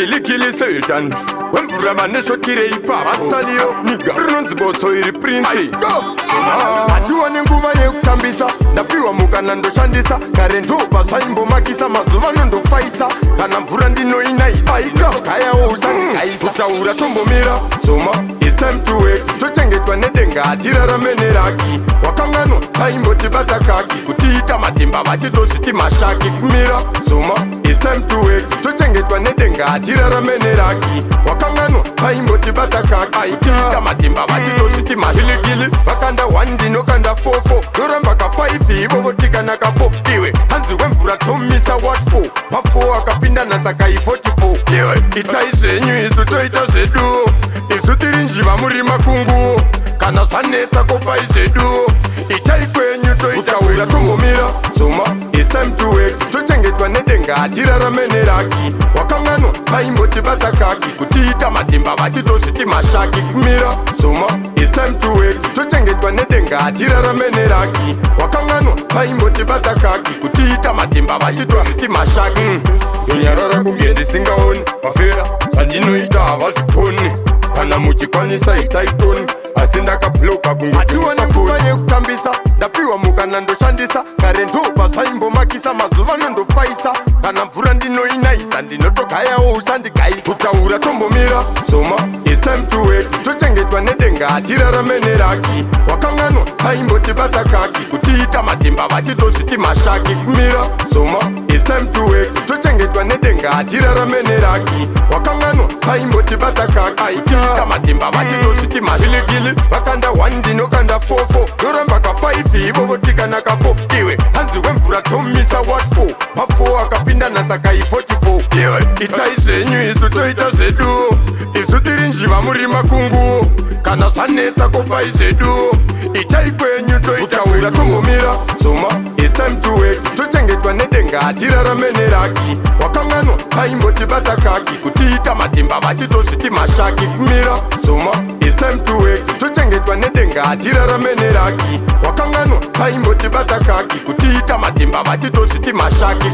Kili Sultan Wemvura vaneshokire ipapa Astalio Niga Rinonzi botso iri printi Atiwa nenguva yekutambisa Ndapiwa mukana ndoshandisa Kare ndopa zvaimbomakisa mazuva nondofaisa Kana mvura ndinoinaisa Kayawo usangaisa Kutaura tombomira Soma It's time to wake Tochengetwa nedenga atirarame neraki Wakangano Haimbotibata kaki Kutiita matimba vachitosviti mashaki Kumira Soma It's time to wake Tochengetwa nedenga atirarame neraki Wakangano Haimbotibata kaki Kutiita matimba vachitosviti mashaki Gili Vakanda 1 ndinokanda 4-4 Doramba ka 5 ivo votika naka 4 Iwe Hanzi wemvura tomisa what 4 Ma4 akapinda nasaka i44 Iwe Itai zvenyu isu toita zvedu Isu tiri njiva muri makungu Kana zvanetsa kopai zvedu Itai kwenyu toita wira tongomira Soma It's time to wake Tochengetwa nedenga atirarame neraki Wakangano Haimbotibata kaki Kutiita matimba vachitosviti mashaki Kumira Soma It's time to wake Tochengetwa nedenga atirarame neraki Wakangano Haimbotibata kaki Kutiita matimba vachitosviti mashaki Ndonyarara kunge ndisingaoni Mafera Zvandinoita havazvikoni Kana muchikwanisa itaitoni Asi ndakabloka kunge atiwa nenguva yekutambisa Ndapiwa mukana ndoshandisa Kare ndopa zvaimbomakisa mazuva nondofaisa Kana mvura ndinoinaisa Ndinotogayawo usandigaisa Kutaura tombomira Soma It's time to wake Tochengetwa nedenga atirarame neraki Wakangano Haimbotibata kaki Kutiita matimba vachitosviti mashaki Kumira Soma It's time to wake Tochengetwa nedenga atirarame neraki Wakangano Haimbotibata kaki Kutiita matimba vachitosviti mashaki Gili Vakanda 1 ndinokanda 4-4 Doramba ka 5 ivo votika naka 4 Iwe Hanzi wemvura tomisa what 4 Ma4 akapinda nasaka i44 Iwe Itai zvenyu isu toita zvedu Isu tiri njiva muri makungu Kana zvanetsa kopai zvedu Itai kwenyu toita wira tongomira Soma It's time to wake Tochengetwa nedenga atirarame neraki Wakangano Haimbotibata kaki Kutiita matimba vachitosviti mashaki Kumira Soma It's time to wake Tochengetwa nedenga atirarame neraki Wakangano Haimbotibata kaki Kutiita matimba vachitosviti mashaki